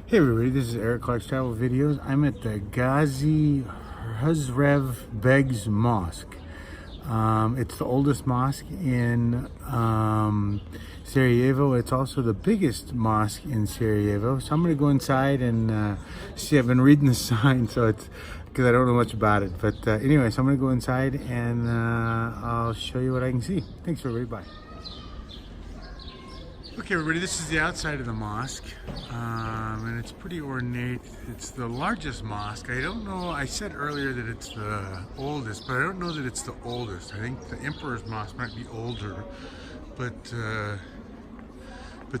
Hey everybody, this is Eric Clark's Travel Videos. I'm at the Gazi Husrev-beg Mosque. It's the oldest mosque in Sarajevo. It's also the biggest mosque in Sarajevo. So I'm going to go inside and see. I've been reading the sign, so it's because I don't know much about it. But anyway, so I'm going to go inside and I'll show you what I can see. Thanks everybody, bye. Okay everybody, this is the outside of the mosque, and it's pretty ornate. It's the largest mosque. I don't know, I said earlier that it's the oldest, but I don't know that it's the oldest. I think the Emperor's Mosque might be older, but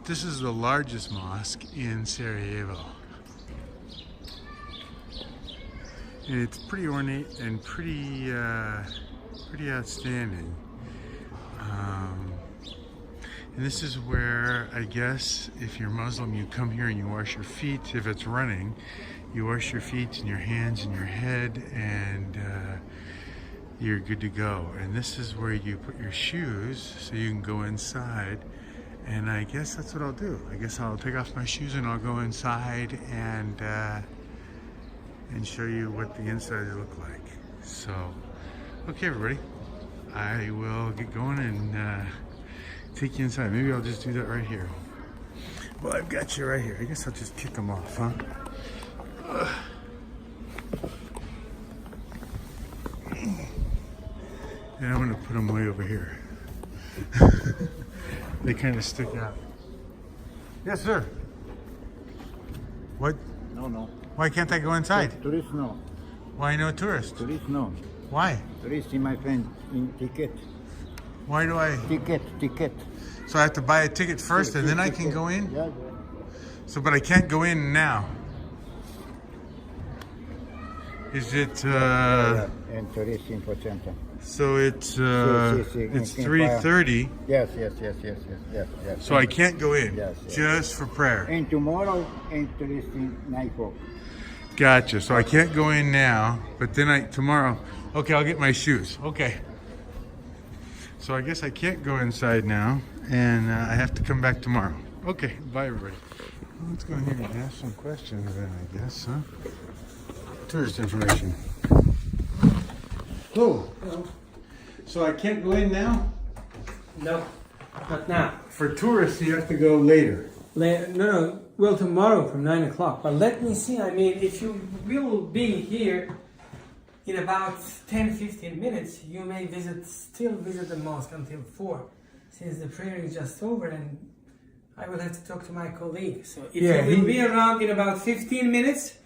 this is the largest mosque in Sarajevo. And it's pretty ornate and pretty outstanding. And this is where, I guess, if you're Muslim, you come here and you wash your feet. If it's running, you wash your feet and your hands and your head, and you're good to go. And this is where you put your shoes so you can go inside. And I guess that's what I'll do. I guess I'll take off my shoes and I'll go inside and show you what the inside look like. So, okay everybody, I will get going and take you inside. Maybe I'll just do that right here. Well, I've got you right here. I guess I'll just kick them off, huh? And I'm gonna put them way over here. They kind of stick out. Yes, sir. What? No. Why can't I go inside? Tourists no. Why no tourists? Tourists no. Why? Tourists, my friend, in ticket. Why do I? Ticket. So I have to buy a ticket first and then I can go in? Yeah. So, but I can't go in now. Is it, And tourists info center. so it's 3:30. Yes. So I can't go in, Yes. just for prayer. And tomorrow, and tourists in 9 o'clock. Gotcha, so I can't go in now, but then tomorrow, okay, I'll get my shoes, okay. So I guess I can't go inside now, and I have to come back tomorrow. Okay, bye everybody. Well, let's go in here and ask some questions then, I guess, huh? Tourist information. Hello. So I can't go in now? No, not now. For tourists, you have to go later. No. Well, tomorrow from 9 o'clock. But let me see. I mean, if you will be here in about 10-15 minutes, you may still visit the mosque until 4, since the prayer is just over, and I will have to talk to my colleague. So if you will be around in about 15 minutes,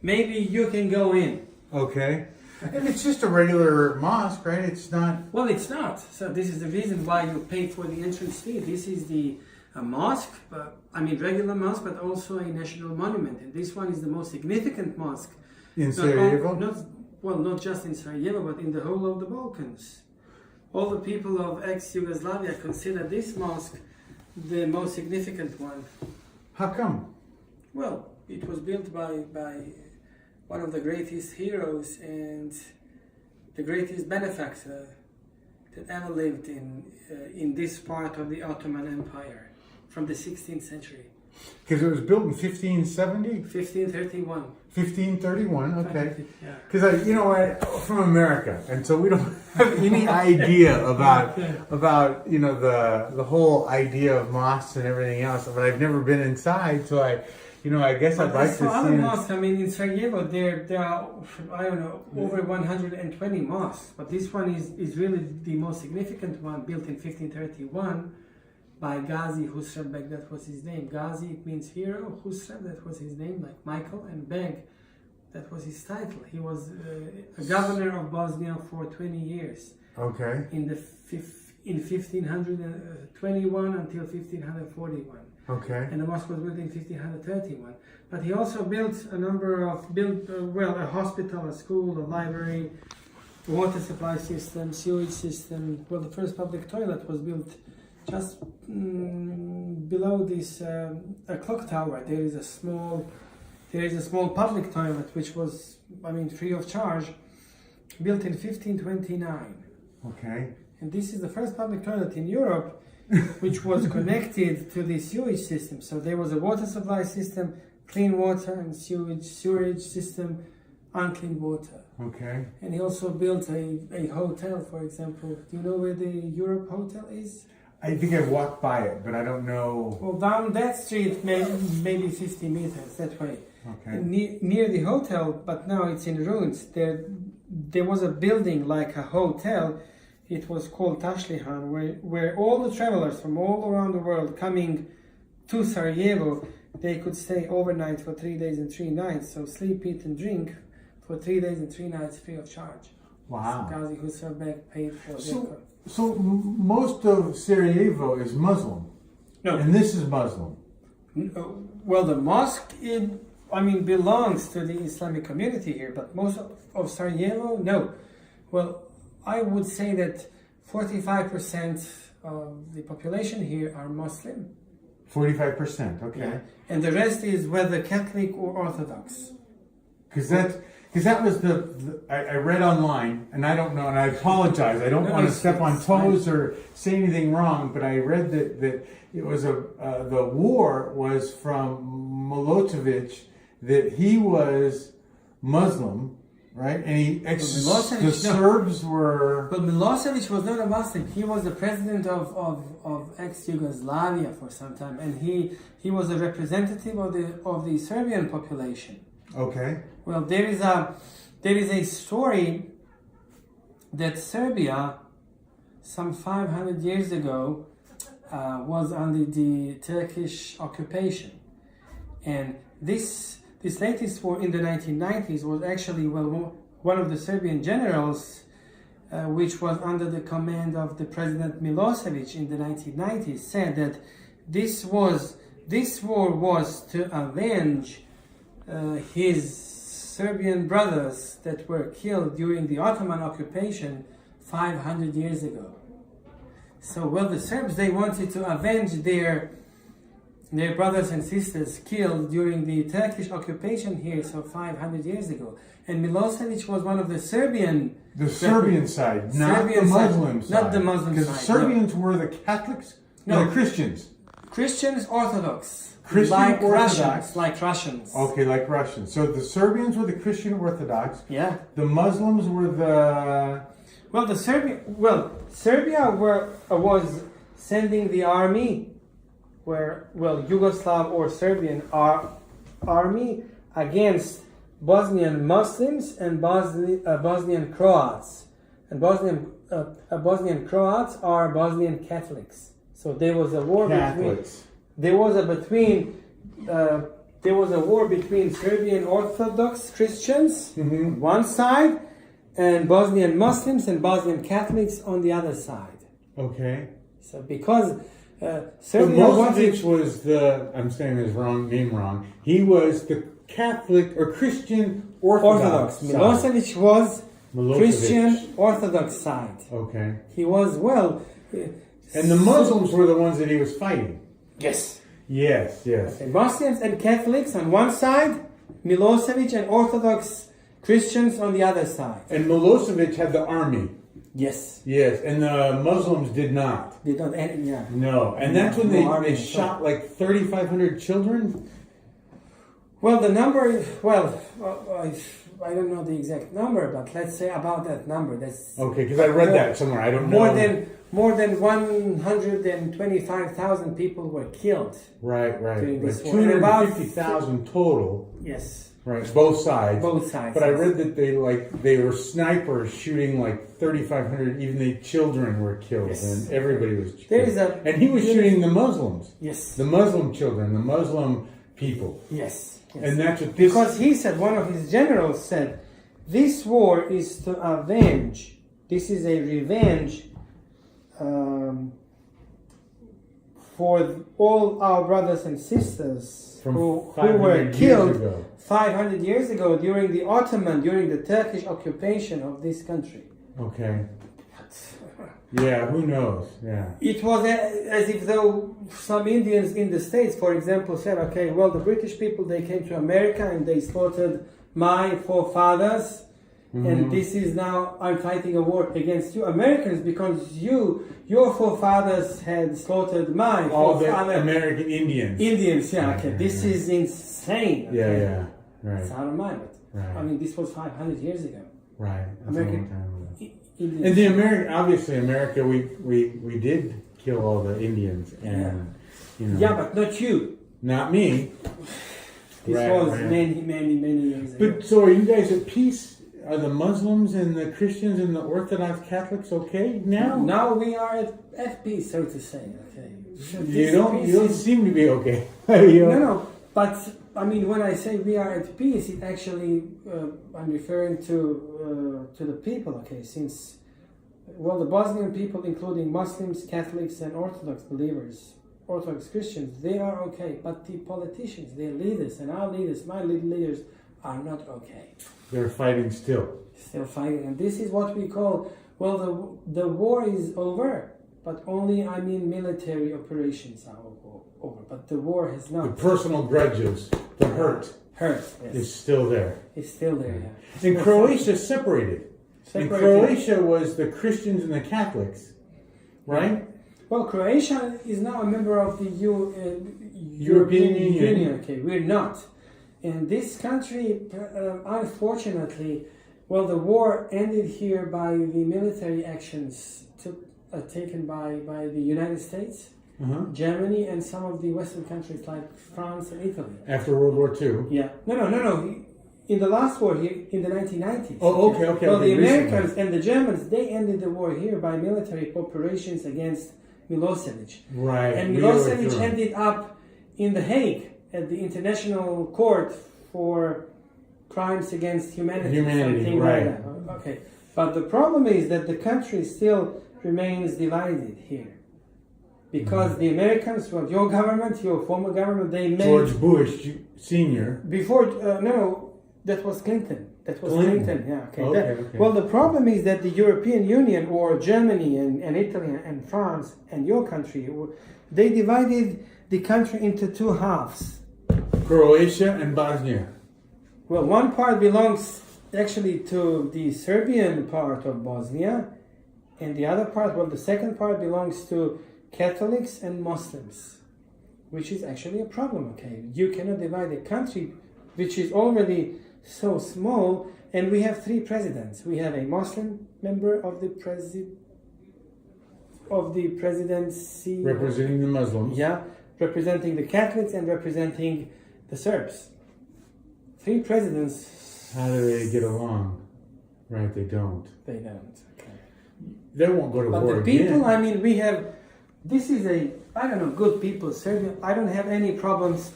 maybe you can go in. Okay. And it's just a regular mosque, right? It's not... Well, it's not. So this is the reason why you pay for the entrance fee. This is a mosque, regular mosque, but also a national monument. And this one is the most significant mosque. In Sarajevo? Not just in Sarajevo, but in the whole of the Balkans. All the people of ex-Yugoslavia consider this mosque the most significant one. How come? Well, it was built by one of the greatest heroes and the greatest benefactor that ever lived in this part of the Ottoman Empire from the 16th century. Because it was built in 1570? 1531. 1531, okay. Yeah. Because I'm from America, and so we don't have any idea about the whole idea of mosques and everything else. But I've never been inside, so I guess I'd like to see. Other mosques, in Sarajevo, there are, over 120 mosques. But this one is really the most significant one, built in 1531 by Gazi Husrev-beg, that was his name. Gazi, it means hero. Husrev, that was his name, like Michael, and Beg, that was his title. He was a governor of Bosnia for 20 years. Okay. In 1521 until 1541. Okay. And the mosque was built in 1531. But he also built a hospital, a school, a library, a water supply system, sewage system. Well, the first public toilet was built just below this a clock tower. There is a small public toilet which was, free of charge, built in 1529. Okay. And this is the first public toilet in Europe which was connected to the sewage system. So there was a water supply system, clean water, and sewerage system, unclean water. Okay. And he also built a hotel, for example. Do you know where the Europe Hotel is? I think I've walked by it, but I don't know. Well, down that street, maybe 50 meters that way. Okay. Near the hotel, but now it's in ruins. There was a building like a hotel. It was called Tašlihan, where all the travelers from all around the world coming to Sarajevo, they could stay overnight for 3 days and 3 nights. So sleep, eat, and drink for 3 days and 3 nights free of charge. Wow. So Gazi Husrev-beg paid for So most of Sarajevo is Muslim. No. And this is Muslim. Well, the mosque, belongs to the Islamic community here, but most of Sarajevo, no. Well, I would say that 45% of the population here are Muslim. 45%, okay. Yeah. And the rest is whether Catholic or Orthodox. Because that was I read online, and I don't know, and I apologize. I don't want to step on toes or say anything wrong, but I read that it was the war was from Milosevic, that he was Muslim, right? And the Serbs were. But Milosevic was not a Muslim. He was the president of ex-Yugoslavia for some time, and he was a representative of the Serbian population. Okay. Well, there is a story that Serbia, some 500 years ago, was under the Turkish occupation, and this latest war in the 1990s was actually one of the Serbian generals, which was under the command of the President Milosevic in the 1990s, said that this war was to avenge his Serbian brothers that were killed during the Ottoman occupation 500 years ago. So, the Serbs, they wanted to avenge their brothers and sisters killed during the Turkish occupation here, so 500 years ago. And Milosevic was one of the Serbian... The Serbian side, not the Muslim side. Not the Muslim side. Because the Serbians were the Catholics? No. The Christians? Christians, Orthodox. Like Russians. Like Russians. Okay, like Russians. So the Serbians were the Christian Orthodox. Yeah. The Muslims were the... Serbia was sending the army, Yugoslav or Serbian army against Bosnian Muslims and Bosnian Croats. And Bosnian Croats are Bosnian Catholics. So there was a war There was a war between Serbian Orthodox Christians on one side, and Bosnian Muslims and Bosnian Catholics on the other side. Okay. So because Serbia Milosevic was I'm saying his name wrong. He was the Catholic or Christian Orthodox. Milosevic was Christian Orthodox side. Okay. He was and the Muslims were the ones that he was fighting. Yes. Yes. Okay. Muslims and Catholics on one side, Milosevic and Orthodox Christians on the other side. And Milosevic had the army. Yes. Yes, and the Muslims did not. Did not, No, and that's when they shot like 3,500 children? Well, the number, I don't know the exact number, but let's say about that number. That's okay, because I read that somewhere. I don't know. More than 125,000 people were killed. Right. During this war. 250,000 total. Yes. Right, both sides. Both sides. But I read that they were snipers shooting like 3,500. Even the children were killed, and everybody was killed. And he was shooting the Muslims. Yes. The Muslim children, the Muslim people. Yes. And that's what because he said, one of his generals said, this war is to avenge. This is a revenge for all our brothers and sisters who were killed 500 years ago during the Turkish occupation of this country. Okay. Yeah, who knows? Yeah. It was as if though some Indians in the States, for example, said, the British people, they came to America and they slaughtered my forefathers, And this is now, I'm fighting a war against you Americans because your forefathers had slaughtered my All the forefathers. American Indians. Indians, yeah, okay. This is insane. Yeah, Okay? yeah. Right. It's out of mind. Right. I mean, this was 500 years ago. Right. That's American- a long time ago. Indians. And the American, obviously, America, we did kill all the Indians, and you know, Yeah, but not you. not me. This Right, was right. many years ago. But so, are you guys at peace? Are the Muslims and the Christians and the Orthodox Catholics okay now? Now we are at peace, so to say. Okay. So You this don't. peace You don't is- seem to be okay. You know? No. But I mean, when I say we are at peace, it actually I'm referring to the people. Okay, since the Bosnian people, including Muslims, Catholics, and Orthodox believers, Orthodox Christians, they are okay. But the politicians, their leaders, and our leaders, my leaders, are not okay. They're fighting still. Still fighting, and this is what we call the war is over, but only military operations are over, but the war has The not personal grudges, the hurt, hurt. Yes. is still there. It's still there. Yeah. And Croatia separated. And Separated. Croatia was the Christians and the Catholics, right? Well, Croatia is now a member of the European Union. Okay, we're not. And this country, unfortunately, the war ended here by the military actions taken by the United States, Germany, and some of the Western countries like France and Italy. After World War II. Yeah. No. In the last war here, in the 1990s. Oh, okay. Well, the recently. Americans and the Germans, they ended the war here by military operations against Milosevic. Right. And we Milosevic overthrew him. ended up in The Hague at the International Court for Crimes Against Humanity. Something right. like that. Okay. But the problem is that the country still remains divided here. Because the Americans, your government, your former government, they made... George Bush Sr. Before, that was Clinton. That was Clinton, yeah. Okay. Okay. Well, the problem is that the European Union, or Germany and Italy and France and your country, they divided the country into two halves. Croatia and Bosnia. Well, one part belongs actually to the Serbian part of Bosnia, and the other part, the second part belongs to Catholics and Muslims, which is actually a problem, okay? You cannot divide a country which is already so small, and we have three presidents. We have a Muslim member of the presidency, Representing the Muslims. yeah, representing the Catholics and representing the Serbs. Three presidents. How do they get along? Right, they don't. They don't. Okay. They won't go to But war the people, again. we have. This is good people. Serbia. I don't have any problems.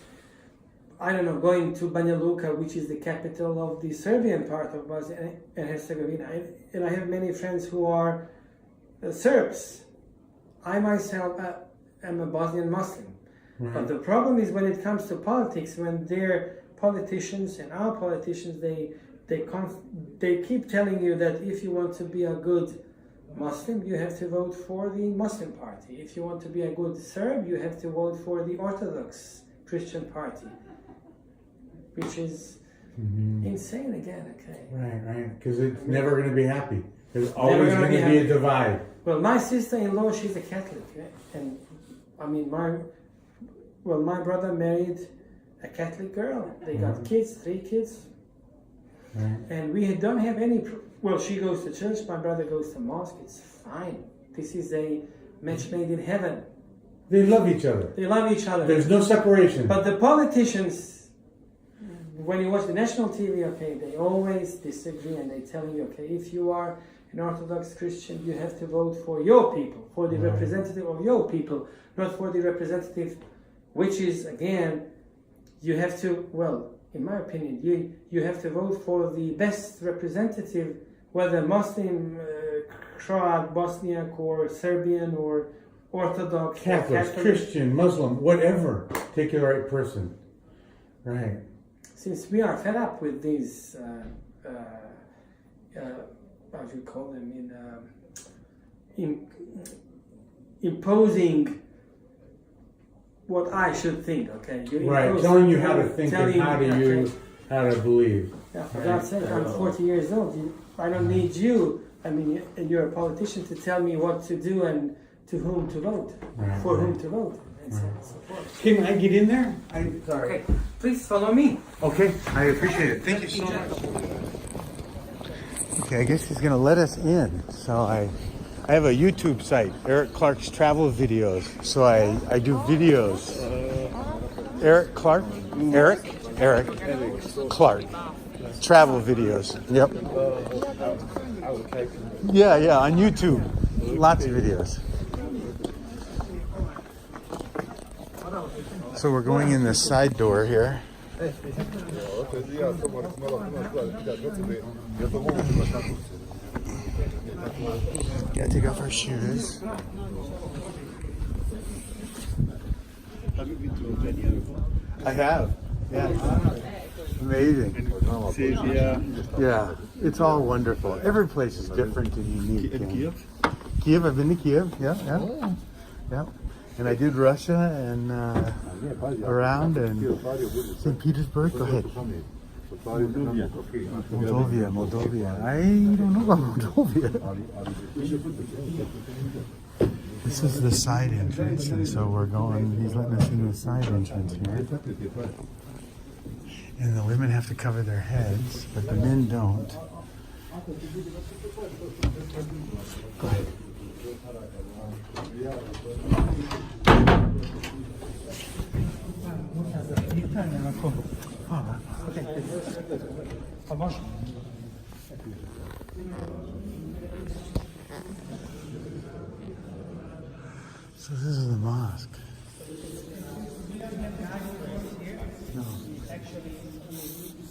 Going to Banja Luka, which is the capital of the Serbian part of Bosnia and Herzegovina. And I have many friends who are Serbs. I myself am a Bosnian Muslim. Right. But the problem is when it comes to politics, when their politicians and our politicians, they keep telling you that if you want to be a good Muslim, you have to vote for the Muslim party. If you want to be a good Serb, you have to vote for the Orthodox Christian party. Which is insane again, okay? Right. Because it's never going to be happy. There's always gonna going be to be a happy. divide. Well, my sister-in-law, she's a Catholic, and my brother married a Catholic girl. They got kids, 3 kids, Right. and we don't have any. She goes to church. My brother goes to mosque. It's fine. This is a match made in heaven. They love each other. They love each other. There's no separation. But the politicians, when you watch the national TV, okay, they always disagree and they tell you, okay, if you are an Orthodox Christian, you have to vote for your people, for the representative of your people, not for the representative, which is, again, you have to, in my opinion, you have to vote for the best representative, whether Muslim, Croat, Bosniak, or Serbian, or Orthodox, Catholic, Christian, Muslim, whatever. Take the right person. Right. Since we are fed up with these, how do you call them, imposing what I should think, okay? Right, telling you how to think and how to believe. Yeah, for God's sake, I'm 40 years old. I don't need you. I mean, you're a politician to tell me what to do and to whom to vote, for whom to vote. And so forth. Can I get in there? I'm sorry. Okay, please follow me. Okay, I appreciate it. Thank you so much. Okay, I guess he's gonna let us in. So I have a YouTube site, Eric Clark's travel videos. So I do videos. Eric Clark? Eric Clark. Travel videos. Yep. Yeah, on YouTube. Lots of videos. So we're going in the side door here. Gotta take off our shoes. I have. Yeah. Amazing. Yeah. It's all wonderful. Every place is different and unique. Kiev? Kiev, I've been to Kiev. Yeah. And I did Russia and around and St. Petersburg. Go ahead. Moldova. I don't know about Moldova. This is the side entrance, and so we're going. He's letting us into the side entrance here. And the women have to cover their heads, but the men don't. Go ahead. So this is the mosque. No.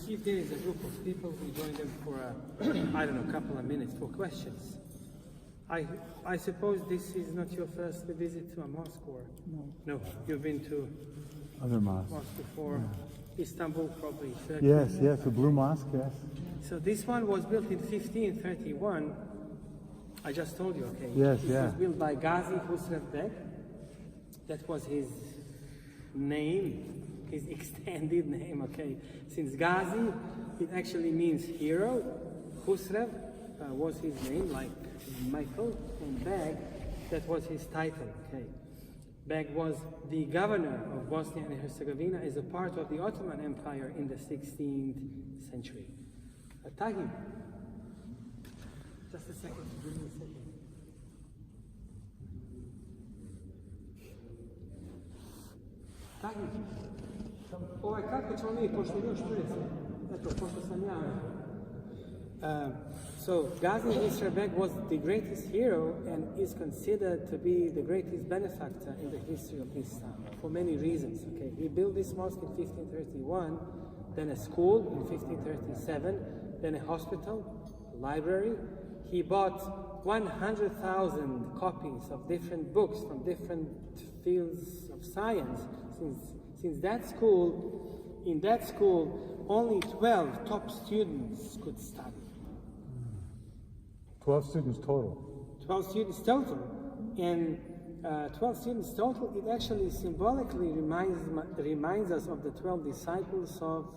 If there is a group of people, we join them for a couple of minutes for questions. I suppose this is not your first visit to a mosque, or no? You've been to Other mosques. mosque before. Istanbul, probably. Turkey. Yes, the Blue Mosque, yes. So this one was built in 1531. I just told you, okay? Yes, It was built by Gazi Husrev-beg. That was his name, his extended name, okay? Since Gazi, it actually means hero. Husrev was his name, like Michael, and Beg, that was his title, okay? Beg was the governor of Bosnia and Herzegovina as a part of the Ottoman Empire in the 16th century. Tahir, just a second, give me a second. Tahir, kako ćemo mi, pošto još tu je, eto, pošto sam ja. So Gazi Husrev-beg was the greatest hero and is considered to be the greatest benefactor in the history of Islam for many reasons. Okay, he built this mosque in 1531, then a school in 1537, then a hospital, a library. He bought 100,000 copies of different books from different fields of science. Since that school, in that school, only 12 top students could study. 12 students total. 12 students total. And 12 students total, it actually symbolically reminds us of the 12 disciples of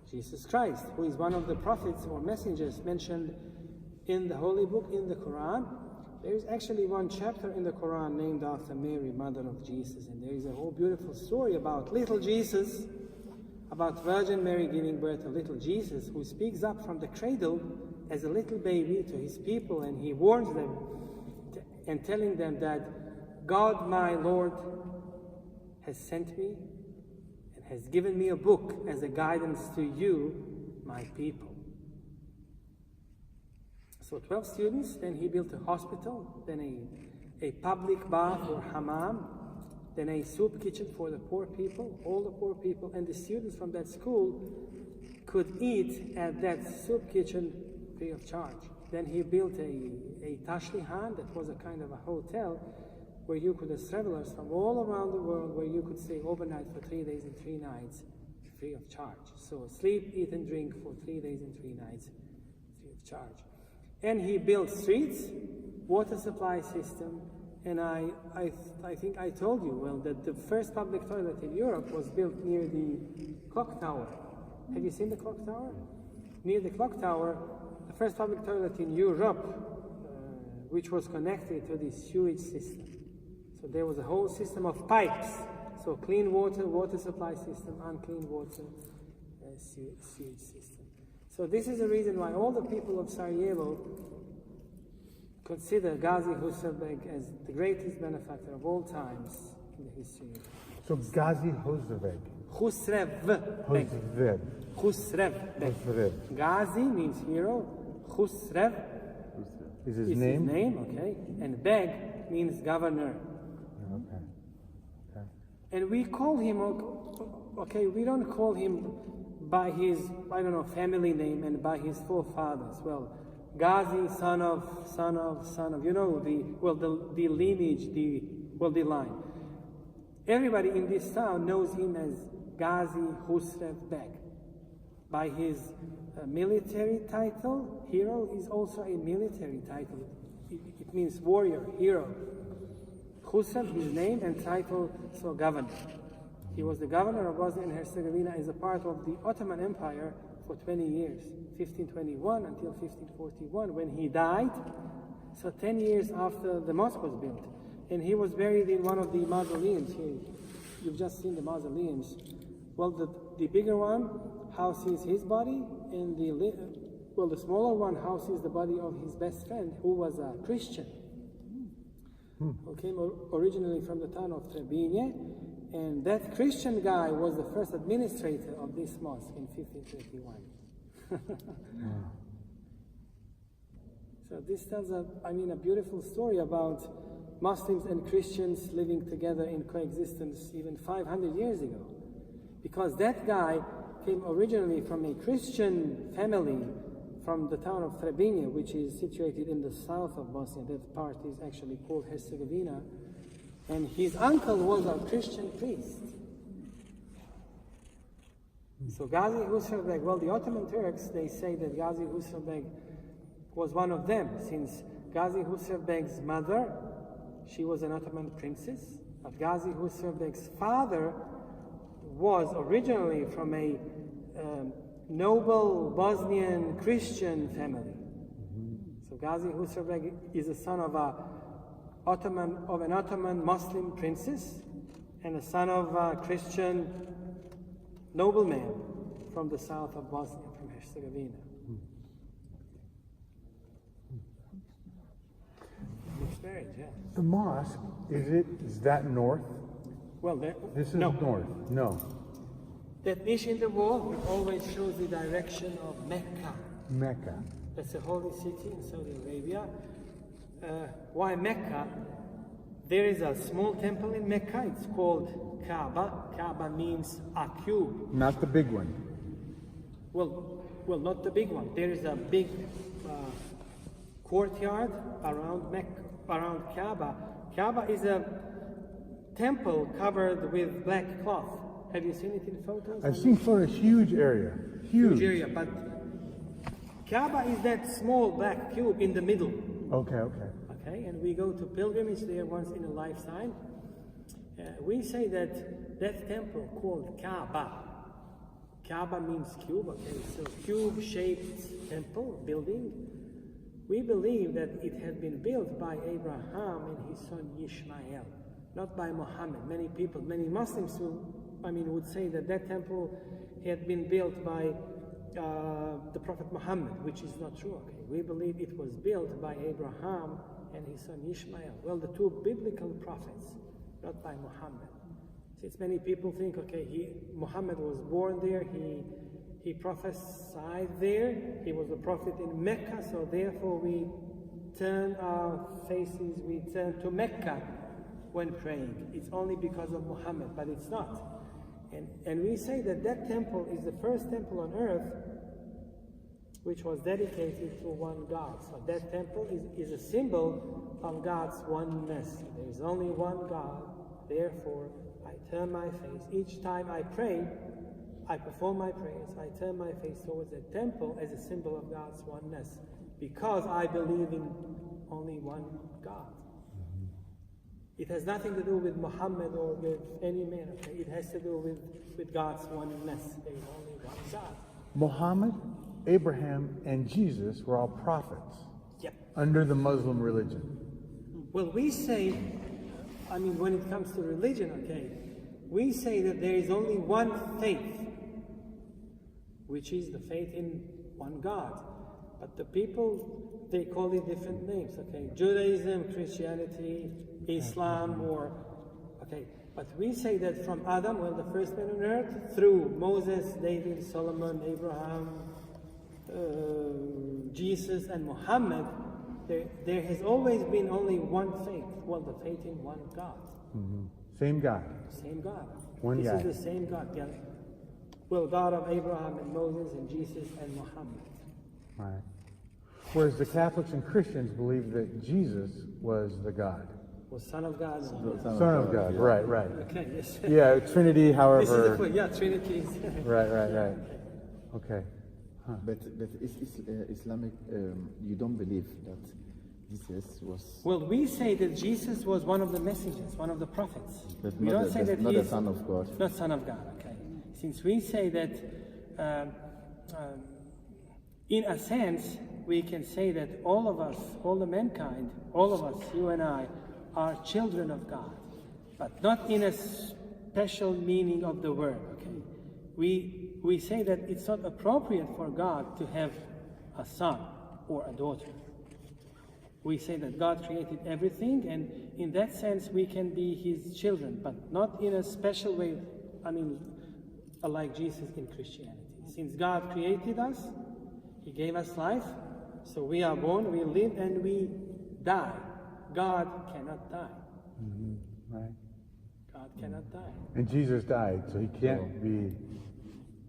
Jesus Christ, who is one of the prophets or messengers mentioned in the Holy Book, in the Quran. There is actually one chapter in the Quran named after Mary, mother of Jesus, and there is a whole beautiful story about little Jesus, about Virgin Mary giving birth to little Jesus, who speaks up from the cradle as a little baby to his people, and he warns them and telling them that God, my Lord, has sent me and has given me a book as a guidance to you, my people. So 12 students, then he built a hospital, then a public bath or hammam, then a soup kitchen for the poor people, all the poor people, and the students from that school could eat at that soup kitchen free of charge. Then he built a tashlihan, that was a kind of a hotel, where you could, as travelers from all around the world, where you could stay overnight for 3 days and 3 nights, free of charge. So sleep, eat and drink for 3 days and 3 nights, free of charge. And he built streets, water supply system, and I think I told you, well, that the first public toilet in Europe was built near the clock tower Have you seen the clock tower? Near the clock tower, the first public toilet in Europe, which was connected to the sewage system. So there was a whole system of pipes. So clean water, water supply system, unclean water, sewage system. So this is the reason why all the people of Sarajevo consider Gazi Husrev-beg as the greatest benefactor of all times in the history. So Gazi Husrev-beg. Husrev-beg. Husrev. Husrev-beg. Husrev. Gazi means hero. Husrev Is his is name? his name, okay? And beg means governor. Okay. Okay. And we call him, okay, we don't call him by his, I don't know, family name and by his forefathers. Well, Gazi, son of, you know, the lineage, the line. Everybody in this town knows him as Gazi Husrev-beg. By his military title, hero is also a military title. It means warrior, hero. Husrev, his name and title, so governor. He was the governor of Bosnia and Herzegovina as a part of the Ottoman Empire for 20 years, 1521 until 1541, when he died, so 10 years after the mosque was built. And he was buried in one of the mausoleums here. You've just seen the mausoleums. Well, the bigger one houses his body, and the smaller one houses the body of his best friend, who was a Christian, who came originally from the town of Trebinje. And that Christian guy was the first administrator of this mosque in 1521. So this tells a beautiful story about Muslims and Christians living together in coexistence even 500 years ago. Because that guy came originally from a Christian family from the town of Trebinje, which is situated in the south of Bosnia. That part is actually called Herzegovina. And his uncle was a Christian priest. So Gazi Husrev-beg, well, the Ottoman Turks, they say that Gazi Husrev-beg was one of them, since Gazi Husrev-beg's mother, she was an Ottoman princess, but Gazi Husrev-beg's father was originally from a noble Bosnian Christian family. So Gazi Husrev-beg is a son of an Ottoman Muslim princess and a son of a Christian nobleman from the south of Bosnia, from Herzegovina. Mixed marriage, yeah. The mosque, is that north? Well, This is no. north. No. That niche in the wall always shows the direction of Mecca. Mecca. That's a holy city in Saudi Arabia. Why Mecca? There is a small temple in Mecca. It's called Kaaba. Kaaba means a cube. Not the big one. Well, not the big one. There is a big courtyard around Mecca, around Kaaba. Kaaba is a temple covered with black cloth. Have you seen it in photos? I've seen for a huge area. Huge. Area, but Kaaba is that small black cube in the middle. Okay. Okay, and we go to pilgrimage there once in a lifetime. We say that temple called Kaaba. Kaaba means cube, okay, so cube-shaped temple, building. We believe that it had been built by Abraham and his son Ishmael, not by Muhammad. Many Muslims would say that temple had been built by the Prophet Muhammad, which is not true. Okay, we believe it was built by Abraham and his son Ishmael. Well, the two biblical prophets, not by Muhammad. Since many people think, okay, Muhammad was born there, he prophesied there, he was a prophet in Mecca, so therefore we turn our faces, we turn to Mecca when praying. It's only because of Muhammad, but it's not. And we say that temple is the first temple on earth which was dedicated to one God. So that temple is a symbol of God's oneness. There is only one God, therefore I turn my face. Each time I pray, I perform my prayers, I turn my face towards the temple as a symbol of God's oneness, because I believe in only one God. It has nothing to do with Muhammad or with any man. Okay? It has to do with God's oneness. There is only one God. Muhammad, Abraham, and Jesus were all prophets Yep. under the Muslim religion. Well, we say, I mean, when it comes to religion, okay, we say that there is only one faith, which is the faith in one God. But the people, they call it different names, okay? Judaism, Christianity, Islam, or, okay. But we say that from Adam, well, the first man on earth, through Moses, David, Solomon, Abraham, Jesus, and Muhammad, there has always been only one faith. Well, the faith in one God. Mm-hmm. Same God. Same God. One this guy. Is the same God. Yeah. Well, God of Abraham and Moses and Jesus and Muhammad. Right. Whereas the Catholics and Christians believe that Jesus was the God. Was Son of God. Son of God. Yeah. Right, right. Okay, yes. Yeah, Trinity, however. This is the point. Yeah, Trinity. Right. Okay. But Islamic, you don't believe that Jesus was. Well, we say that Jesus was one of the messengers, one of the prophets. But we don't say that not he the is Son of God. not Son of God. Okay. Since we say that, in a sense, we can say that all of us, all the mankind, all of us, you and I, are children of God, but not in a special meaning of the word. Okay. We say that it's not appropriate for God to have a son or a daughter. We say that God created everything, and in that sense we can be his children, but not in a special way, I mean, like Jesus in Christianity. Since God created us, he gave us life, so we are born, we live, and we die. God cannot die. Mm-hmm. Right. God cannot die. And Jesus died, so he can't be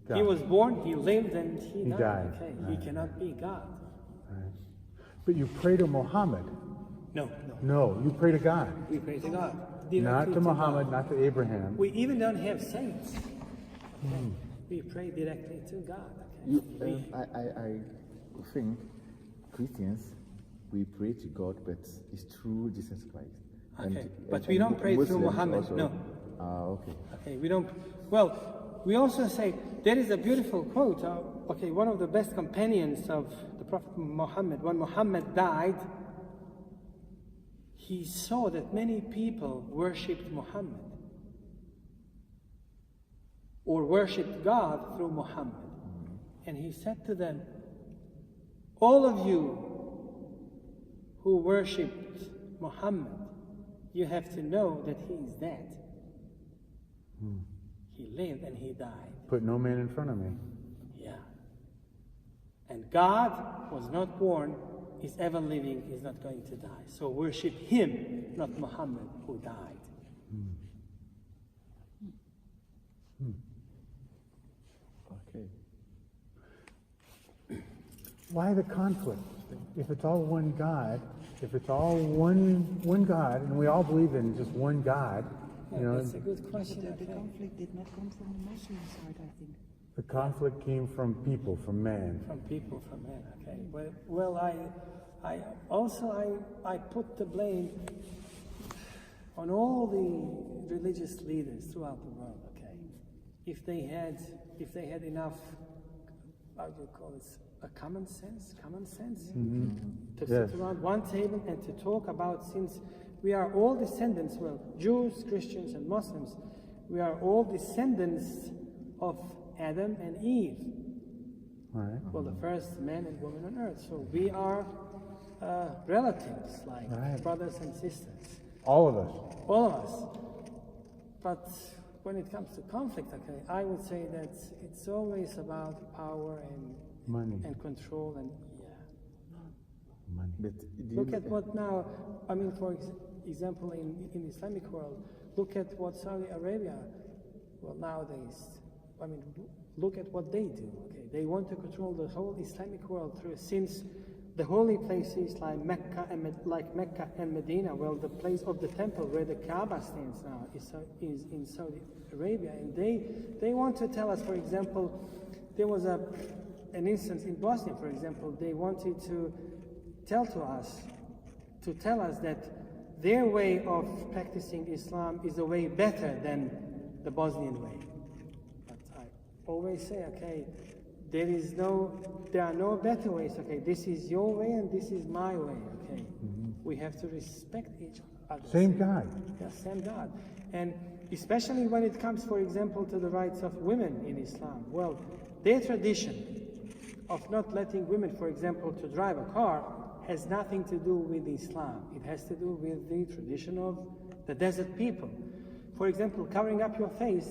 God. He was born, he lived, and he died. died. Okay. Right. He cannot be God. Right. But you pray to Muhammad. No. No, you pray to God. We pray to God. Not Directly to Muhammad, God. not to Abraham. We even don't have saints. Okay. We pray directly to God. Okay. I think Christians, we pray to God, but it's through Jesus Christ. Okay, but we don't pray through Muhammad, also. no. Okay. Okay, we don't. Well, we also say there is a beautiful quote. Okay, one of the best companions of the Prophet Muhammad, when Muhammad died, he saw that many people worshipped Muhammad or worshipped God through Muhammad. And he said to them, all of you who worshipped Muhammad, you have to know that he is dead. He lived and he died. Put no man in front of me. Yeah. And God was not born, is ever living, is not going to die. So worship him, not Muhammad who died. Okay. Why the conflict? If it's all one God, if it's all one God, and we all believe in just one God, you know, That's a good question. The conflict did not come from the Muslim side, I think. the conflict came from people, from man. From people, from men. Okay. Well, I also put the blame on all the religious leaders throughout the world. Okay. If they had enough, how do you call it? A common sense to sit around one table and to talk about, since we are all descendants, well, Jews, Christians, and Muslims, we are all descendants of Adam and Eve. Right. Well, the first man and woman on earth. So we are relatives, like Right. brothers and sisters. All of us. All of us. But when it comes to conflict, okay, I would say that it's always about power and Money. and control, and Money. But look at what now, I mean, for example, in Islamic world, look at what Saudi Arabia, well, nowadays, I mean, look at what they do, okay? They want to control the whole Islamic world through, since the holy places like Mecca and Medina, well, the place of the temple where the Kaaba stands now is in Saudi Arabia, and they want to tell us, for example, there was an instance in Bosnia, for example, they wanted to tell us that their way of practicing Islam is a way better than the Bosnian way. But I always say, okay, there are no better ways. Okay, this is your way and this is my way. Okay, we have to respect each other. Same God. Yes, same God. And especially when it comes, for example, to the rights of women in Islam. Well, their tradition of not letting women, for example, to drive a car has nothing to do with Islam. It has to do with the tradition of the desert people. For example, covering up your face,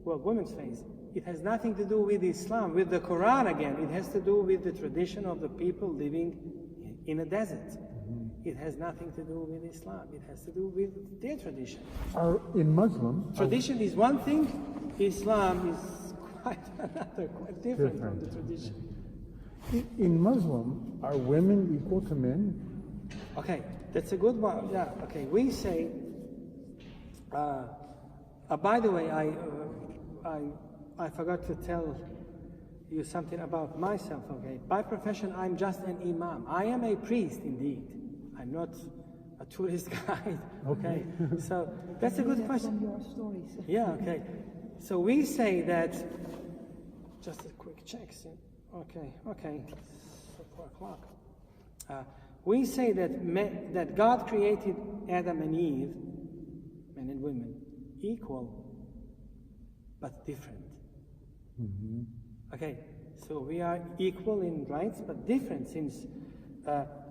well, women's face, it has nothing to do with Islam. With the Quran again, it has to do with the tradition of the people living in a desert. It has nothing to do with Islam. It has to do with their tradition. In Muslim, Tradition is one thing, Islam is quite another, quite different from the tradition. in Muslim, are women equal to men? Okay, that's a good one. Yeah, okay, we say, by the way, I forgot to tell you something about myself, okay? By profession, I'm just an Imam. I am a priest, indeed. I'm not a tourist guide, okay? So that's a good question. From your stories. Yeah, okay. So we say that, just a quick check. Okay, so 4 o'clock. We say that God created Adam and Eve, men and women, equal but different. Okay, so we are equal in rights but different, since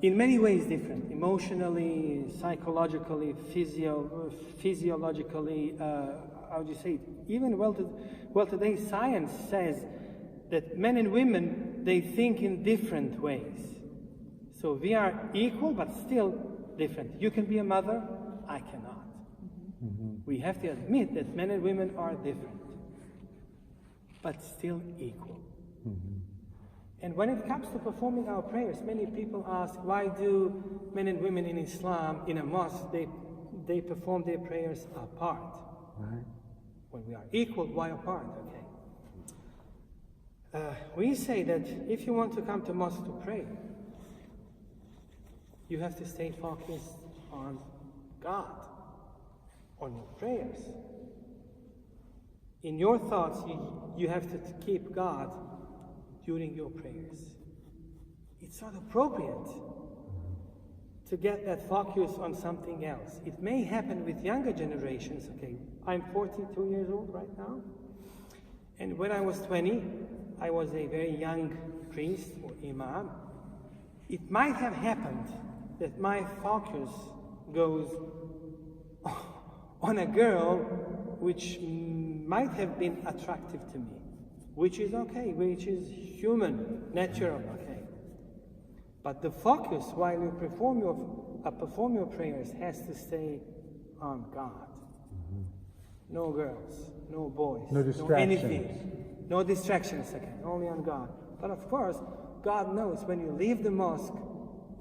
in many ways different, emotionally, psychologically, physiologically, how do you say it? Even well today science says that men and women, they think in different ways. So we are equal but still different. You can be a mother, I cannot. We have to admit that men and women are different, but still equal. And when it comes to performing our prayers, many people ask, why do men and women in Islam, in a mosque, they perform their prayers apart? Right. When we are equal, why apart? Okay. We say that if you want to come to mosque to pray, you have to stay focused on God, on your prayers. In your thoughts, you have to keep God during your prayers. It's not appropriate to get that focus on something else. It may happen with younger generations, okay? I'm 42 years old right now, and when I was 20, I was a very young priest or Imam. It might have happened that my focus goes on a girl which might have been attractive to me, which is okay, which is human, natural, okay. But the focus while you perform your prayers has to stay on God. No girls, no boys, No distractions. anything. No distractions, okay, only on God. But of course, God knows when you leave the mosque,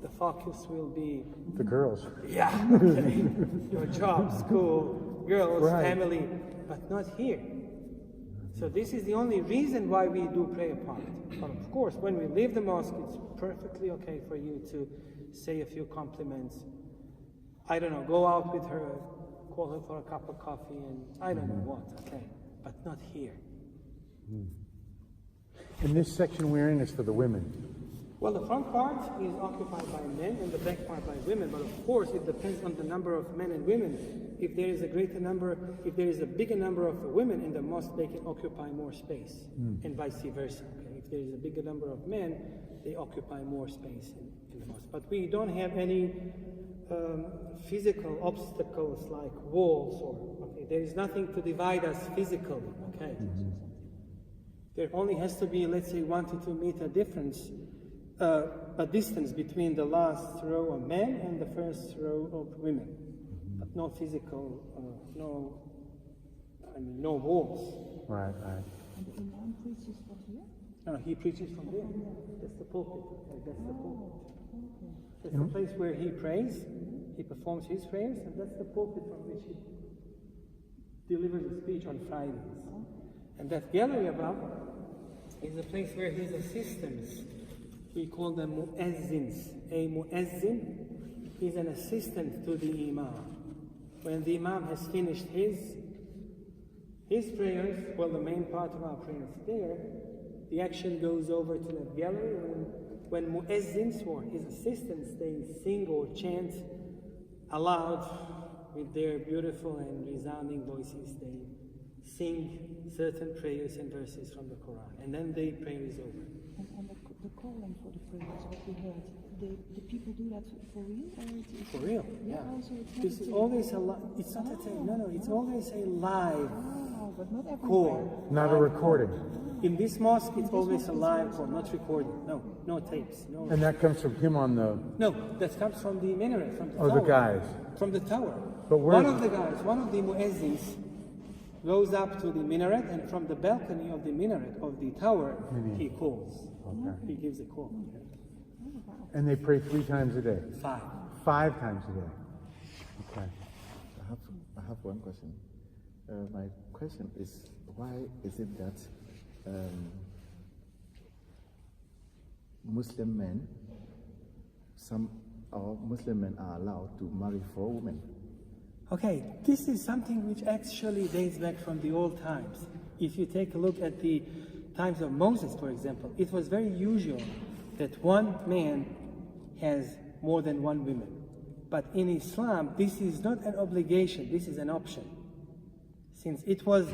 the focus will be The girls. yeah, okay. Your job, school, girls, Right. family, but not here. So this is the only reason why we do pray apart. But of course, when we leave the mosque, it's perfectly okay for you to say a few compliments. I don't know, go out with her, call her for a cup of coffee, and I don't know what, okay? But not here. And this section we're in is for the women. Well, the front part is occupied by men and the back part by women, but of course it depends on the number of men and women. If there is a bigger number of women in the mosque, they can occupy more space, and vice versa. Okay? If there is a bigger number of men, they occupy more space in the mosque. But we don't have any physical obstacles like walls, or there is nothing to divide us physically. Okay, there only has to be, let's say, 1 to 2 meter difference. A distance between the last row of men and the first row of women, but no physical, no walls. Right. And the Imam preaches from here? No, he preaches from there. That's the pulpit. Okay, that's the pulpit. That's the place where he prays. He performs his prayers, and that's the pulpit from which he delivers a speech on Fridays. And that gallery above is the place where his assistants, we call them muezzins. A muezzin is an assistant to the Imam. When the Imam has finished his prayers, well, the main part of our prayers there, the action goes over to the gallery. When muezzins or his assistants, they sing or chant aloud with their beautiful and resounding voices. They sing certain prayers and verses from the Quran, and then the prayer is over. And the calling for the prayers, what we heard, the people do that for real? Or it's For real, yeah. Also it's This is always a it's not a tape, no, it's always a live Oh, but not everywhere. call. Not a recording. In this mosque, it's always a live call, not recorded. No tapes. No. And that comes from him on the... No, that comes from the minaret, from the Oh, tower. the guys. From the tower. But where- One of the guys, one of the muezzins, goes up to the minaret, and from the balcony of the minaret of the tower, he calls. Okay. He gives a call. And they pray 3 times a day? 5. 5 times a day. Okay. I have one question. My question is, why is it that Muslim men, Muslim men are allowed to marry 4 women? Okay, this is something which actually dates back from the old times. If you take a look at the times of Moses, for example, it was very usual that one man has more than 1 woman. But in Islam, this is not an obligation, this is an option. Since it was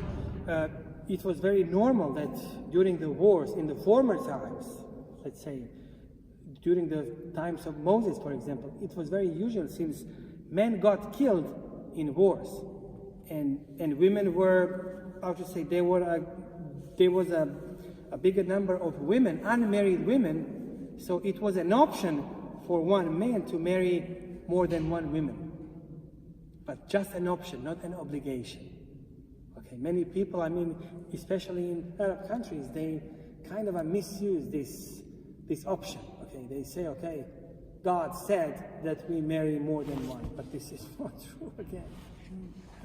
very normal that during the wars, in the former times, let's say, during the times of Moses, for example, it was very usual since men got killed in wars, and women were, how to say, there was a bigger number of women, unmarried women, so it was an option for one man to marry more than 1 woman, but just an option, not an obligation. Okay, many people, I mean, especially in Arab countries, they kind of misuse this option. Okay, they say, okay, God said that we marry more than 1, but this is not true again.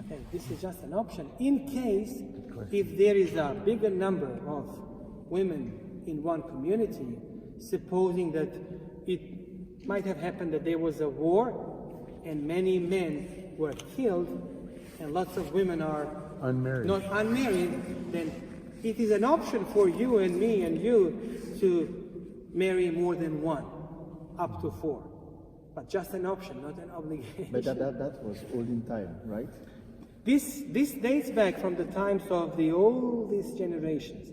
Okay, this is just an option in case if there is a bigger number of women in one community, supposing that it might have happened that there was a war and many men were killed and lots of women are Unmarried. not unmarried, then it is an option for you and me and you to marry more than 1, up to 4. But just an option, not an obligation. But that was olden time, right? This dates back from the times of the oldest generations.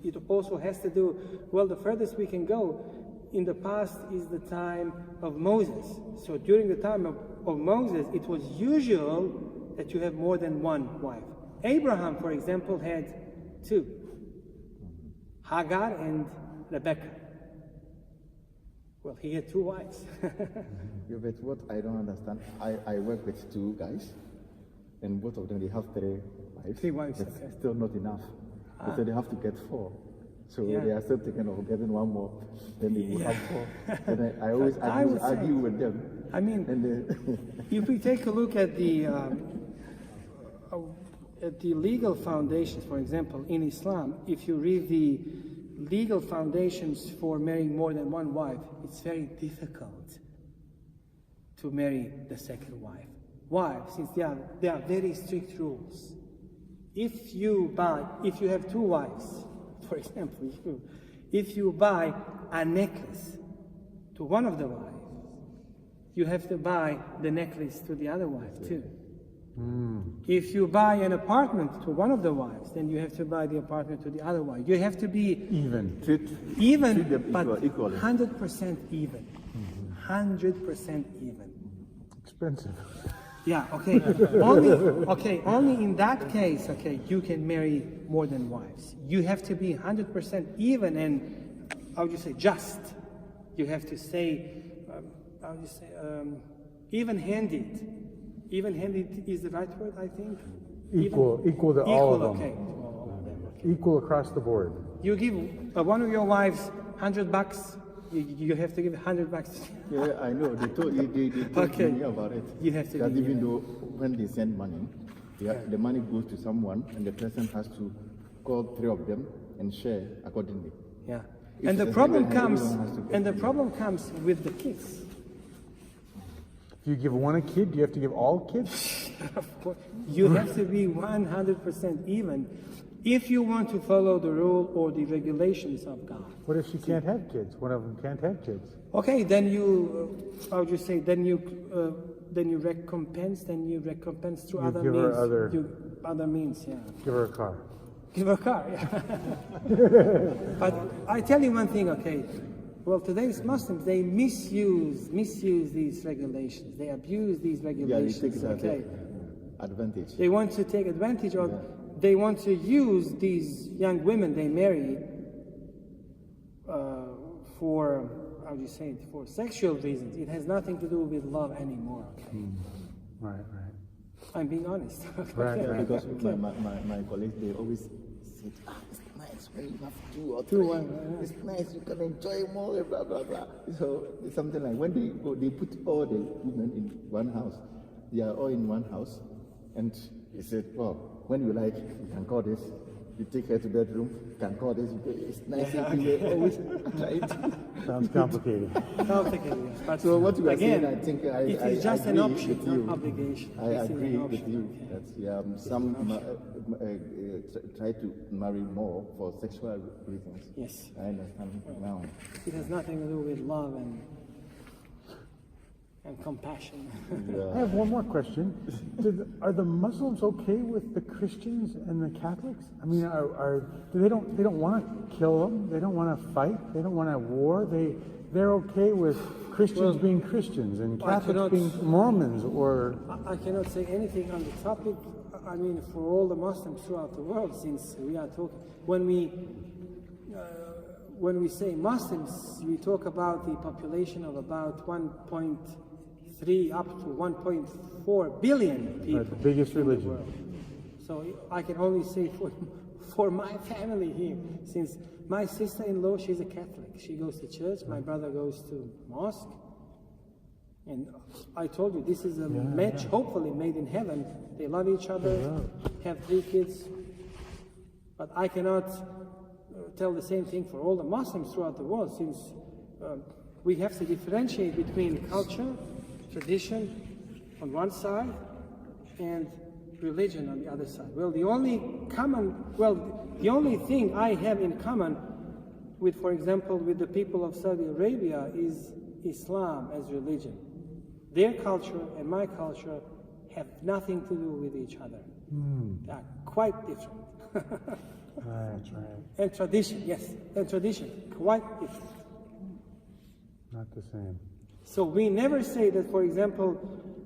It also has to do, well, the furthest we can go in the past is the time of Moses. So during the time of Moses, it was usual that you have more than 1 wife. Abraham, for example, had 2, Hagar and Rebecca. Well, he had 2 wives. Yeah, but what I don't understand, I work with 2 guys, and both of them, they have 3 wives. 3 wives, That's okay. still not enough. So they have to get 4. So Yeah. they are still thinking of getting 1 more, then they will Yeah. have 4. And I always I would argue say- with them. I mean, And if we take a look at the legal foundations, for example, in Islam, if you read the legal foundations for marrying more than 1 wife, it's very difficult to marry the second wife. Why? Since there are very strict rules. If you have 2 wives, for example, if you buy a necklace to one of the wives, you have to buy the necklace to the other wife too. If you buy an apartment to one of the wives, then you have to buy the apartment to the other wife. You have to be Even. treat them but equally. 100% even. 100% even. Expensive. Yeah, okay. Only in that case, okay, you can marry more than wives. You have to be 100% even and, how would you say, just. You have to say, even-handed. Even-handed is the right word, I think? Equal to all of them. Okay. Equal across the board. You give one of your wives $100, you have to give $100. yeah, I know. They told Okay. me about it. You have to that be even though when they send money, the money goes to someone, and the person has to call 3 of them and share accordingly. Yeah. If And the it's problem even, comes everyone has to and the contribute. problem comes with the kids. If you give 1 a kid, do you have to give all kids? Of course, you have to be 100% even. if you want to follow the rule or the regulations of God. What if she can't have kids? One of them can't have kids. Okay, then you, how would you say? Then you recompense through You other give means. her Other means, yeah. Give her a car. Give her a car, yeah. But I tell you one thing, okay. Well, today's Muslims, they misuse these regulations. They abuse these regulations. Yeah, they take okay. Advantage. They want to take advantage of. They want to use these young women they marry for, how do you say it, for sexual reasons. It has nothing to do with love anymore. Okay? Right. I'm being honest. Right. Because my colleagues, they always said, it's nice when you have two or Two, three. one, It's nice, you can enjoy more, blah, blah, blah. So it's something like when they go, they put all the women in one house. They are all in one house. And he said, well, when you like, you can call this. You take her to bedroom, you can call this. It's nice. We always trying to. Sounds complicated. Complicated. But So what you are again, saying, I think it is just an option, not obligation. I This is an agree with option, you okay. that some try to marry more for sexual reasons. Yes. I understand now. It has nothing to do with love and compassion. I have one more question. Are the Muslims okay with the Christians and the Catholics? I mean, they don't want to kill them. They don't want to fight. They don't want to war. They're okay with Christians being Christians and Catholics being Mormons, or I cannot say anything on the topic. I mean, for all the Muslims throughout the world, since we are talking, when we say Muslims, we talk about the population of about 1.3 up to 1.4 billion people. the biggest in the religion. world. So I can only say for my family here, since my sister-in-law, she's a Catholic. She goes to church. My brother goes to mosque. And I told you, this is a match, hopefully made in heaven. They love each other, have 3 kids. But I cannot tell the same thing for all the Muslims throughout the world, since we have to differentiate between culture, tradition on one side, and religion on the other side. Well, the only thing I have in common with, for example, with the people of Saudi Arabia is Islam as religion. Their culture and my culture have nothing to do with each other. They are quite different. Right. And tradition, yes, and tradition, quite different. Not the same. So we never say that, for example,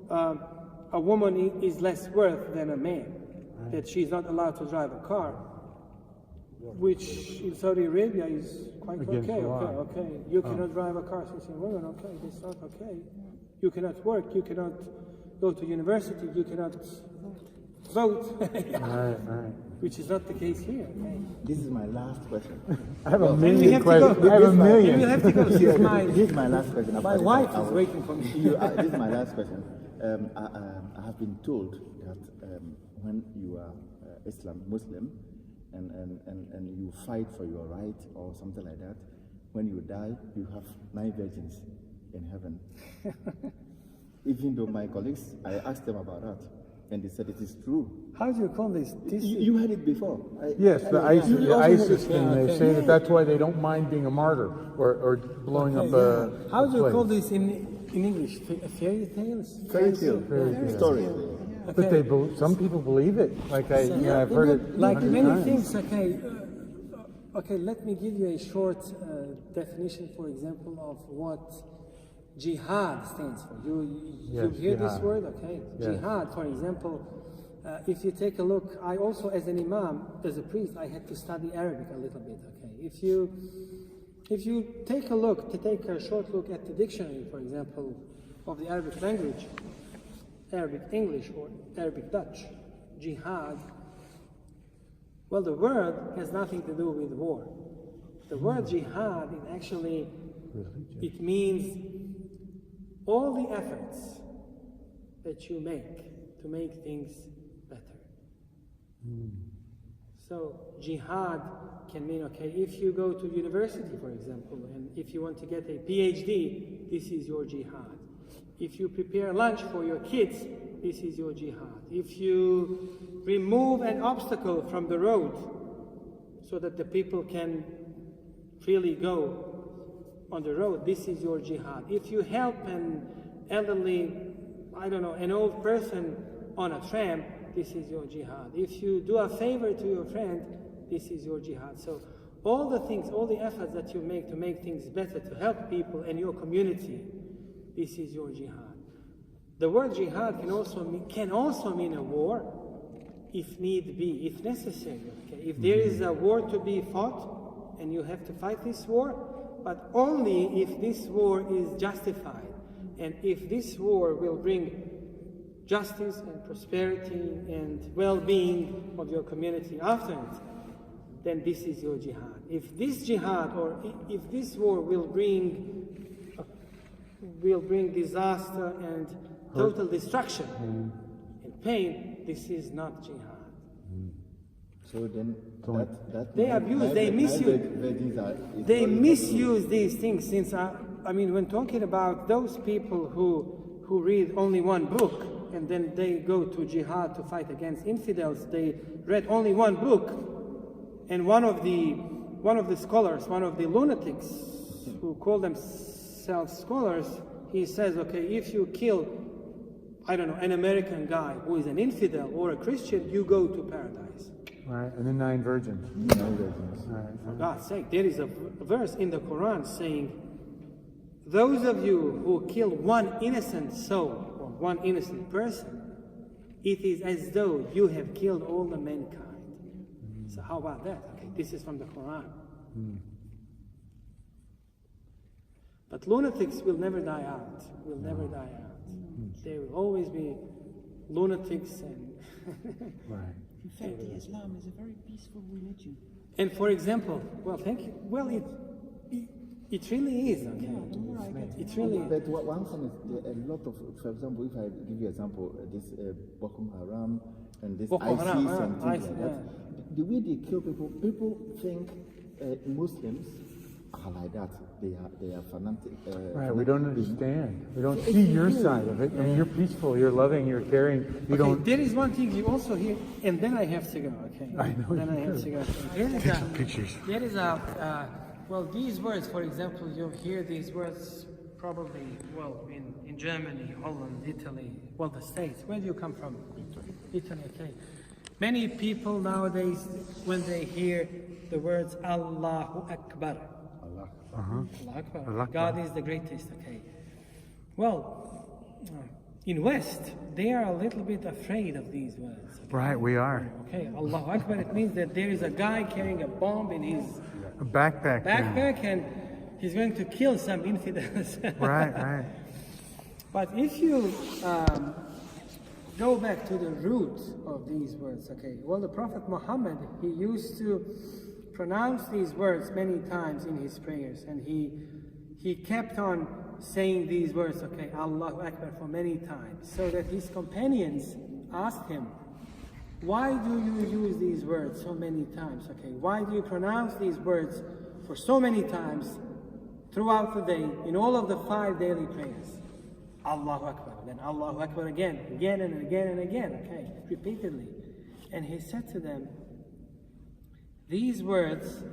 a woman is less worth than a man, that she's not allowed to drive a car, which in Saudi Arabia is quite Against the law. okay. You cannot drive a car, she's a woman, okay, that's not okay. You cannot work, you cannot go to university, you cannot vote. Right. Which is not the case here. Okay? This is my last question. I have a we million have to questions. go. I have a We million. will have to go. This is my last question. My wife is waiting for me. This is my last question. I have been told that when you are Muslim, and you fight for your right or something like that, when you die, you have 9 virgins in heaven. Even though my colleagues, I asked them about that, and they said it is true. How do you call this? You heard it before. Yes, the ISIS thing. Yeah, They okay. say that's why they don't mind being a martyr or blowing up a. How do you place. call this in English? Fairy tales? Fairy tale, story. But some people believe it. Like I've heard it Like 100 many times. things. Okay. Let me give you a short definition, for example, of what jihad stands for. You hear this jihad. word? Okay. Yes. Jihad, for example. If you take a look, I also, as an imam, as a priest, I had to study Arabic a little bit. Okay. If you take a short look at the dictionary, for example, of the Arabic language, Arabic English or Arabic Dutch, jihad, well, the word has nothing to do with war. The word jihad is actually, it means all the efforts that you make to make things better. So jihad can mean, okay, if you go to university, for example, and if you want to get a PhD, this is your jihad. If you prepare lunch for your kids, this is your jihad. If you remove an obstacle from the road so that the people can freely go on the road, this is your jihad. If you help an elderly, I don't know, an old person on a tram, this is your jihad. If you do a favor to your friend, this is your jihad. So all the things, all the efforts that you make to make things better, to help people and your community, this is your jihad. The word jihad can also mean a war, if need be, if necessary. Okay? If there is a war to be fought, and you have to fight this war, but only if this war is justified, and if this war will bring justice and prosperity and well-being of your community after it, then this is your jihad. If this jihad, or if this war will bring disaster and total destruction and pain, this is not jihad. So then they abuse, they misuse, they misuse these things. Since I mean, when talking about those people who read only one book and then they go to jihad to fight against infidels, they read only one book, and one of the scholars, one of the lunatics who call themselves scholars, he says, okay, if you kill, I don't know, an American guy who is an infidel or a Christian, you go to paradise. Right, and the 9 virgins. Right. For God's sake, there is a verse in the Quran saying, those of you who kill one innocent soul or one innocent person, it is as though you have killed all the mankind. So how about that? Okay, this is from the Quran. But lunatics will never die out. Will never die out. There will always be lunatics and Right. In fact, Islam is a very peaceful religion. And for example, well, thank you. Well, it really is. Okay, it really is. But one thing is, a lot of, for example, if I give you an example, this Boko Haram and this ISIS and things like that, the way they kill people, people think Muslims are like that. They are fanatic. Right, we don't understand. We don't see your side of it. And you're peaceful, you're loving, you're caring. You don't. There is one thing you also hear, and then I have to go. Okay. I know. Then I have to go. Take some pictures. There is well, these words, for example, you'll hear these words probably, well, in Germany, Holland, Italy, well, the States. Where do you come from? Italy, okay. Many people nowadays, when they hear the words Allahu Akbar, Allah Akbar, God is the greatest, okay. Well, in West, they are a little bit afraid of these words. Okay? Right, we are. Okay, Allahu Akbar, it means that there is a guy carrying a bomb in his A backpack. and he's going to kill some infidels. Right. But if you go back to the root of these words, okay, well, the Prophet Muhammad, he used to pronounce these words many times in his prayers, and he kept on saying these words, okay, Allahu Akbar, for many times, so that his companions asked him, why do you use these words so many times? Okay, why do you pronounce these words for so many times throughout the day in all of the 5 daily prayers? Allahu Akbar, then Allahu Akbar again and again, okay, repeatedly. And he said to them, these words,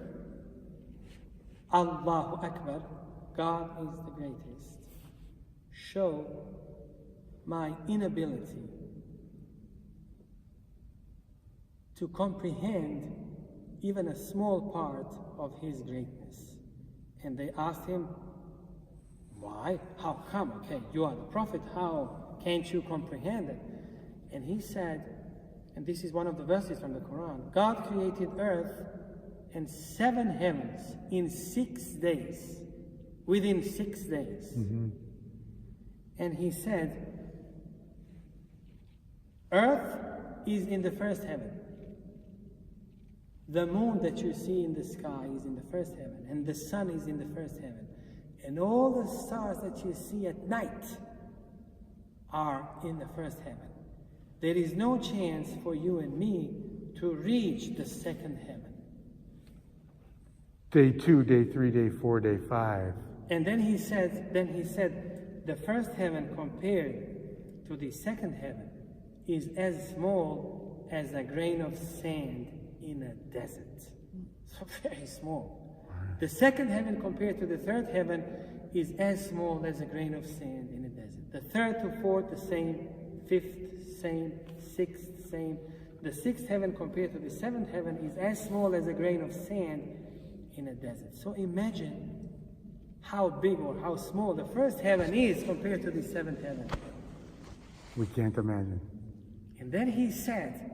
Allahu Akbar, God is the greatest, show my inability to comprehend even a small part of his greatness. And they asked him, why? How come? Okay, you are the Prophet, how can't you comprehend it? And he said, and this is one of the verses from the Quran, God created earth and 7 heavens in 6 days, within 6 days. And he said, earth is in the first heaven. The moon that you see in the sky is in the first heaven, and the sun is in the first heaven. And all the stars that you see at night are in the first heaven. There is no chance for you and me to reach the second heaven. Day 2, day 3, day 4, day 5. And then he said, the first heaven compared to the second heaven is as small as a grain of sand in a desert. So very small. The second heaven compared to the third heaven is as small as a grain of sand in a desert. The third to fourth, the same. Fifth, same. Sixth, same. The sixth heaven compared to the seventh heaven is as small as a grain of sand in a desert. So imagine how big or how small the first heaven is compared to the seventh heaven. We can't imagine. And then he said,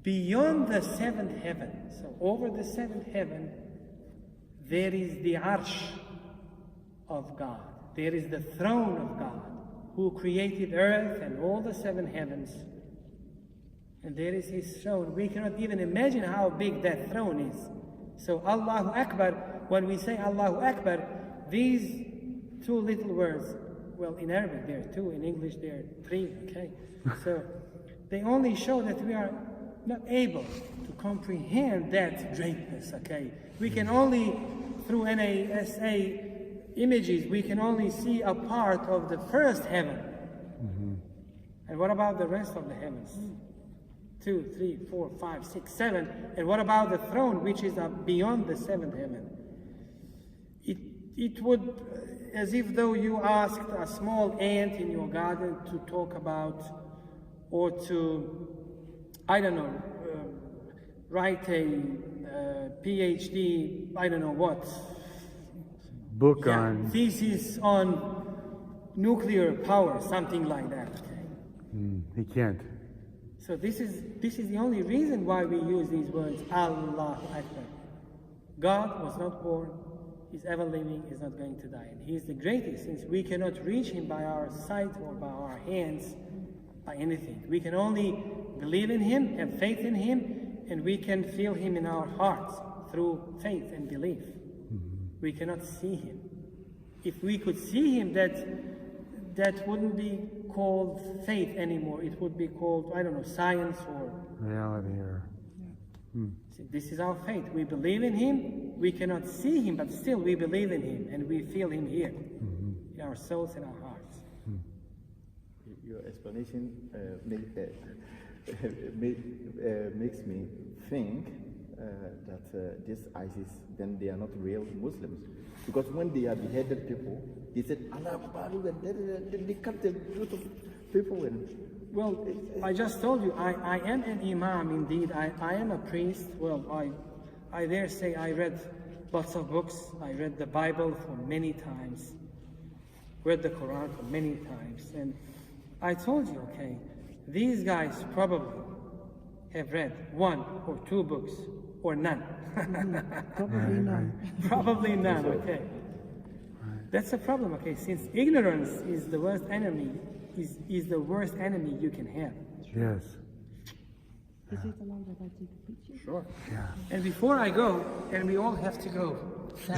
beyond the seventh heaven, so over the seventh heaven, there is the arsh of God. There is the throne of God, who created earth and all the seven heavens. And there is his throne. We cannot even imagine how big that throne is. So Allahu Akbar, when we say Allahu Akbar, these two little words, well, in Arabic there are two, in English there are three, okay? So they only show that we are not able to comprehend that greatness, okay? We can only, through NASA images, we can only see a part of the first heaven. And what about the rest of the heavens? 2, 3, 4, 5, 6, 7. And what about the throne, which is beyond the seventh heaven? It would, as if though you asked a small ant in your garden to talk about, or to, I don't know, write a PhD, I don't know what. Book on. Thesis on nuclear power, something like that. Okay? He can't. So this is the only reason why we use these words, Allahu Akbar. God was not born, He's ever living, He's not going to die. And He is the greatest, since we cannot reach Him by our sight or by our hands, by anything. We can only believe in Him, have faith in Him, and we can feel Him in our hearts through faith and belief. We cannot see Him. If we could see Him, that wouldn't be called faith anymore. It would be called, I don't know, science or reality or. See, this is our faith. We believe in Him. We cannot see Him, but still we believe in Him, and we feel Him here in our souls and our hearts. Your explanation makes me think that this ISIS, then they are not real Muslims. Because when they are beheaded people, they said, Allah Akbar, and then they cut the group of people. Well, I just told you, I am an Imam indeed. I am a priest. Well, I dare say I read lots of books. I read the Bible for many times. Read the Quran for many times. And I told you, okay, these guys probably have read 1 or 2 books, or none. Probably none. Probably none, okay. That's a problem, okay, since ignorance is the worst enemy, is the worst enemy you can have. Yes. Is it allowed that I take a picture? Sure. Yeah. And before I go, and we all have to go. I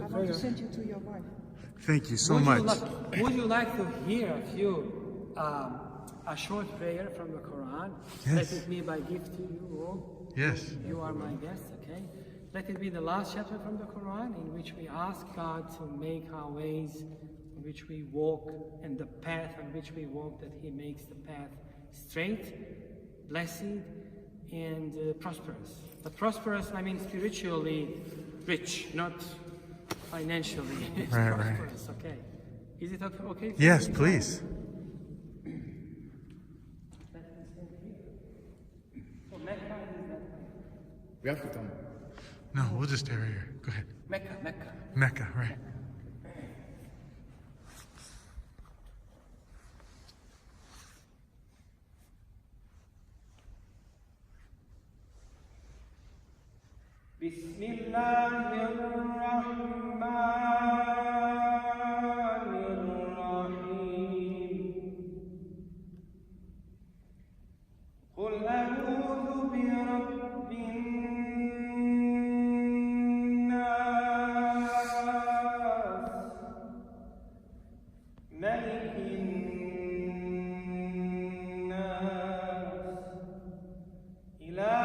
want to send you to your wife. Thank you so much. Would you like to hear a short prayer from the Quran? Yes. Let it be by gift to you all. Yes. You are my guest, okay? Let it be the last chapter from the Quran, in which we ask God to make our ways in which we walk, and the path on which we walk, that He makes the path straight, blessed, and prosperous. But prosperous, I mean spiritually rich, not financially prosperous, okay? Is it okay? For Yes, you? please. So Mecca is that way. We have to come. No, we'll just stay right here. Go ahead. Mecca. Mecca, right. قل أعوذ برب ملك الناس إله الناس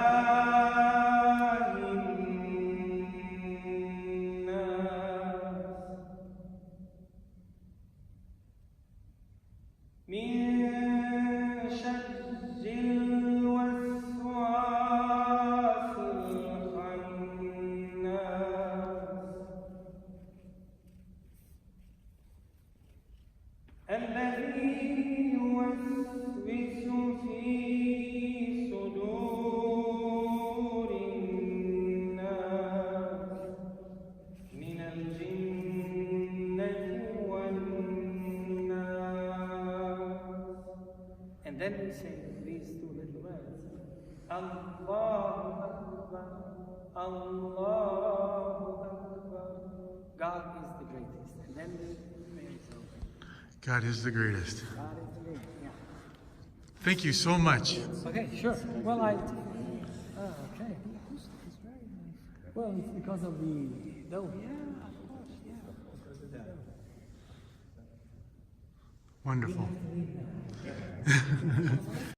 Allahu Akbar, Allahu Akbar. God is the greatest. And then God is the greatest. God is the greatest. Yeah. Thank you so much. Okay, sure. Well, okay. Well, it's because of the dome. Wonderful.